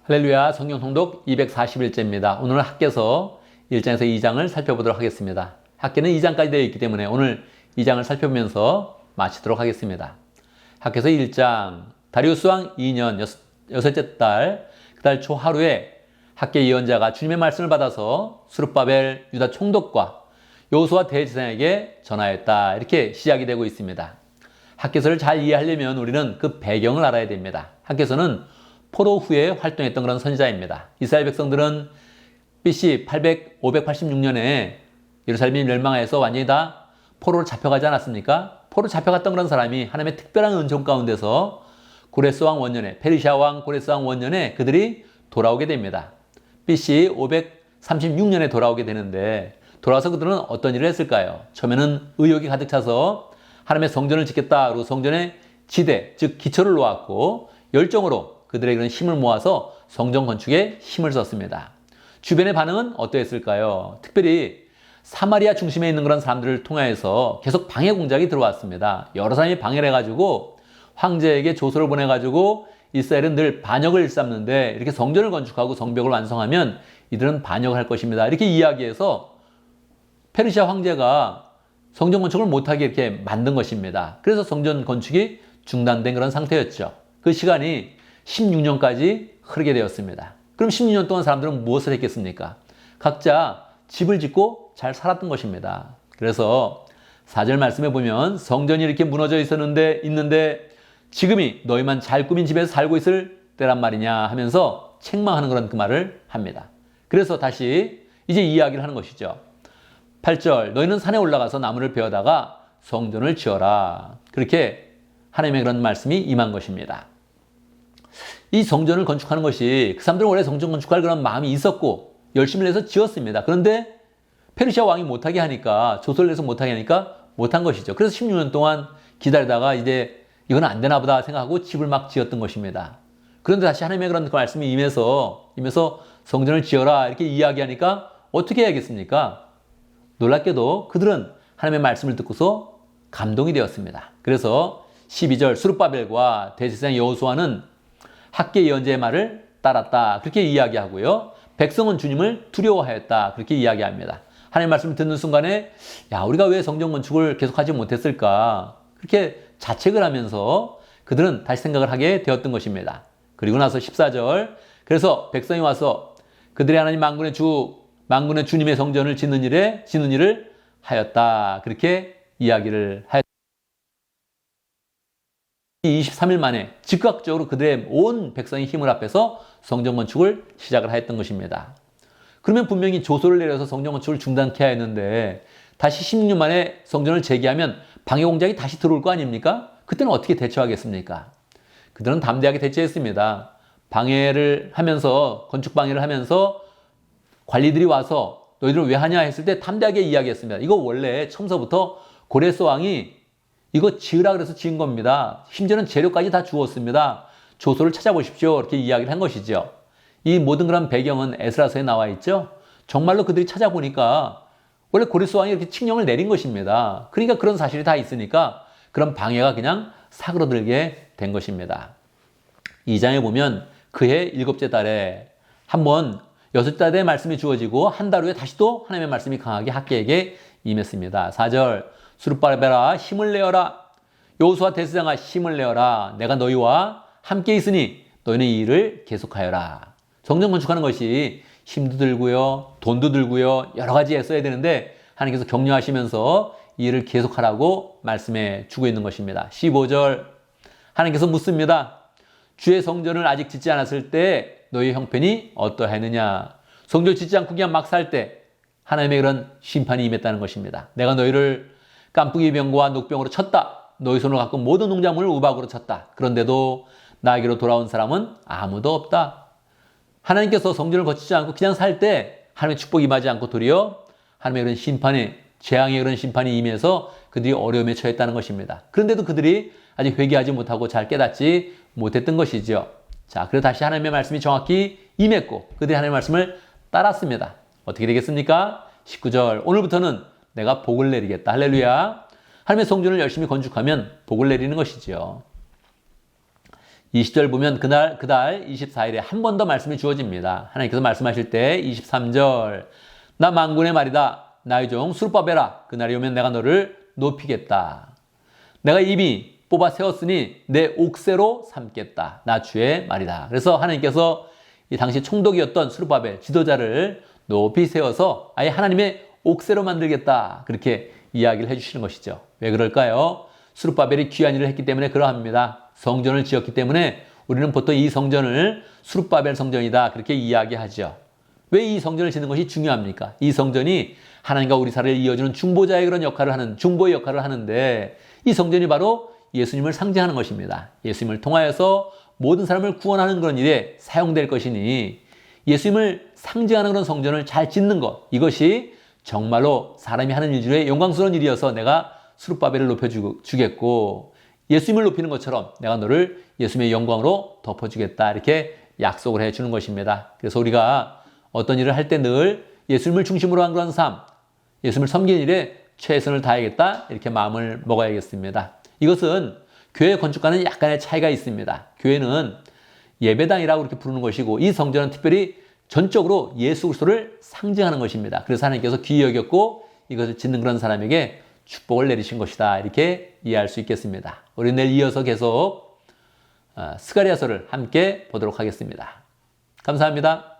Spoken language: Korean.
할렐루야, 성경 통독 241제입니다. 오늘은 학개서 1장에서 2장을 살펴보도록 하겠습니다. 학개는 2장까지 되어 있기 때문에 오늘 2장을 살펴보면서 마치도록 하겠습니다. 학개서 1장, 다리우스 왕 2년 여섯째 달, 그달 초 하루에 학개 예언자가 주님의 말씀을 받아서 스룹바벨 유다 총독과 여호수아 대제사장에게 전하였다. 이렇게 시작이 되고 있습니다. 학개서를 잘 이해하려면 우리는 그 배경을 알아야 됩니다. 학개서는 포로 후에 활동했던 그런 선지자입니다. 이스라엘 백성들은 BC 586년에 예루살렘이 멸망해서 완전히 다 포로로 잡혀가지 않았습니까? 포로로 잡혀갔던 그런 사람이 하나님의 특별한 은총 가운데서 고레스 왕 원년에, 페르시아 왕 고레스 왕 원년에 그들이 돌아오게 됩니다. BC 536년에 돌아오게 되는데, 돌아와서 그들은 어떤 일을 했을까요? 처음에는 의욕이 가득 차서 하나님의 성전을 짓겠다. 그리고 성전의 지대, 즉 기초를 놓았고 열정으로 그들의 그런 힘을 모아서 성전 건축에 힘을 썼습니다. 주변의 반응은 어떠했을까요? 특별히 사마리아 중심에 있는 그런 사람들을 통해서 계속 방해 공작이 들어왔습니다. 여러 사람이 방해를 해가지고 황제에게 조서를 보내가지고 이스라엘은 늘 반역을 일삼는데 이렇게 성전을 건축하고 성벽을 완성하면 이들은 반역을 할 것입니다. 이렇게 이야기해서 페르시아 황제가 성전 건축을 못하게 이렇게 만든 것입니다. 그래서 성전 건축이 중단된 그런 상태였죠. 그 시간이 16년까지 흐르게 되었습니다. 그럼 16년 동안 사람들은 무엇을 했겠습니까? 각자 집을 짓고 잘 살았던 것입니다. 그래서 4절 말씀에 보면 성전이 이렇게 무너져 있는데 지금이 너희만 잘 꾸민 집에서 살고 있을 때란 말이냐 하면서 책망하는 그런 그 말을 합니다. 그래서 다시 이제 이야기를 하는 것이죠. 8절 너희는 산에 올라가서 나무를 베어다가 성전을 지어라. 그렇게 하나님의 그런 말씀이 임한 것입니다. 이 성전을 건축하는 것이 그 사람들은 원래 성전 건축할 그런 마음이 있었고 열심히 내서 지었습니다. 그런데 페르시아 왕이 못하게 하니까, 조서를 내서 못하게 하니까 못한 것이죠. 그래서 16년 동안 기다리다가 이제 이건 안 되나 보다 생각하고 집을 막 지었던 것입니다. 그런데 다시 하나님의 그런 그 말씀이 임해서 성전을 지어라 이렇게 이야기하니까 어떻게 해야겠습니까? 놀랍게도 그들은 하나님의 말씀을 듣고서 감동이 되었습니다. 그래서 12절 스룹바벨과 대제사장 여호수아는 학개 예언자의 말을 따랐다. 그렇게 이야기하고요. 백성은 주님을 두려워하였다. 그렇게 이야기합니다. 하나님의 말씀을 듣는 순간에 우리가 왜 성전 건축을 계속하지 못했을까? 그렇게 자책을 하면서 그들은 다시 생각을 하게 되었던 것입니다. 그리고 나서 14절 그래서 백성이 와서 그들의 하나님 만군의 주님의 성전을 짓는 일을 하였다. 그렇게 이야기를 하였다. 23일 만에 즉각적으로 그들의 온 백성의 힘을 합해서 성전 건축을 시작을 하였던 것입니다. 그러면 분명히 조서를 내려서 성전 건축을 중단케 하였는데 다시 16년 만에 성전을 재개하면 방해 공작이 다시 들어올 거 아닙니까? 그때는 어떻게 대처하겠습니까? 그들은 담대하게 대처했습니다. 건축 방해를 하면서 관리들이 와서 너희들은 왜 하냐 했을 때 담대하게 이야기했습니다. 이거 원래 처음서부터 고레스 왕이 이거 지으라 그래서 지은 겁니다. 심지어는 재료까지 다 주었습니다. 조서를 찾아보십시오. 이렇게 이야기를 한 것이죠. 이 모든 그런 배경은 에스라서에 나와 있죠. 정말로 그들이 찾아보니까 원래 고레스 왕이 이렇게 칙령을 내린 것입니다. 그러니까 그런 사실이 다 있으니까 그런 방해가 그냥 사그러들게 된 것입니다. 2장에 보면 그해 7째 달에 한번 6째 달에 말씀이 주어지고 한 달 후에 다시 또 하나님의 말씀이 강하게 학개에게 임했습니다. 4절 스룹바벨아 힘을 내어라. 여호수아 대제사장아 힘을 내어라. 내가 너희와 함께 있으니 너희는 이 일을 계속하여라. 성전 건축하는 것이 힘도 들고요, 돈도 들고요, 여러 가지 애써야 되는데 하나님께서 격려하시면서 이 일을 계속하라고 말씀해 주고 있는 것입니다. 15절 하나님께서 묻습니다. 주의 성전을 아직 짓지 않았을 때 너희의 형편이 어떠했느냐. 성전 짓지 않고 그냥 막 살 때 하나님의 그런 심판이 임했다는 것입니다. 내가 너희를 깐풍이 병과 녹병으로 쳤다. 너희 손을 갖고 모든 농작물을 우박으로 쳤다. 그런데도 나에게로 돌아온 사람은 아무도 없다. 하나님께서 성전을 거치지 않고 그냥 살 때 하나님의 축복이 임하지 않고 도리어 하나님의 그런 재앙의 그런 심판이 임해서 그들이 어려움에 처했다는 것입니다. 그런데도 그들이 아직 회개하지 못하고 잘 깨닫지 못했던 것이죠. 자, 그래서 다시 하나님의 말씀이 정확히 임했고 그들이 하나님의 말씀을 따랐습니다. 어떻게 되겠습니까? 19절 오늘부터는 내가 복을 내리겠다. 할렐루야. 하나님의 성전을 열심히 건축하면 복을 내리는 것이지요. 20절 보면 그달 24일에 한 번 더 말씀이 주어집니다. 하나님께서 말씀하실 때 23절 나 만군의 말이다. 나의 종 수르바벨아 그날이 오면 내가 너를 높이겠다. 내가 이미 뽑아 세웠으니 내 옥새로 삼겠다. 나 주의 말이다. 그래서 하나님께서 이 당시 총독이었던 수르바벨 지도자를 높이 세워서 아예 하나님의 옥새로 만들겠다. 그렇게 이야기를 해주시는 것이죠. 왜 그럴까요? 수르바벨이 귀한 일을 했기 때문에 그러합니다. 성전을 지었기 때문에 우리는 보통 이 성전을 수르바벨 성전이다. 그렇게 이야기하죠. 왜 이 성전을 짓는 것이 중요합니까? 이 성전이 하나님과 우리 사이를 이어주는 중보자의 그런 역할을 하는, 중보의 역할을 하는데 이 성전이 바로 예수님을 상징하는 것입니다. 예수님을 통하여서 모든 사람을 구원하는 그런 일에 사용될 것이니 예수님을 상징하는 그런 성전을 잘 짓는 것, 이것이 정말로 사람이 하는 일 중에 영광스러운 일이어서 내가 수르바벨을 높여주겠고 예수님을 높이는 것처럼 내가 너를 예수님의 영광으로 덮어주겠다. 이렇게 약속을 해주는 것입니다. 그래서 우리가 어떤 일을 할 때 늘 예수님을 중심으로 한 그런 삶, 예수님을 섬기는 일에 최선을 다하겠다. 이렇게 마음을 먹어야겠습니다. 이것은 교회 건축과는 약간의 차이가 있습니다. 교회는 예배당이라고 이렇게 부르는 것이고 이 성전은 특별히 전적으로 예수 그리스도를 상징하는 것입니다. 그래서 하나님께서 귀히 여겼고 이것을 짓는 그런 사람에게 축복을 내리신 것이다. 이렇게 이해할 수 있겠습니다. 우리 내일 이어서 계속 스가랴서를 함께 보도록 하겠습니다. 감사합니다.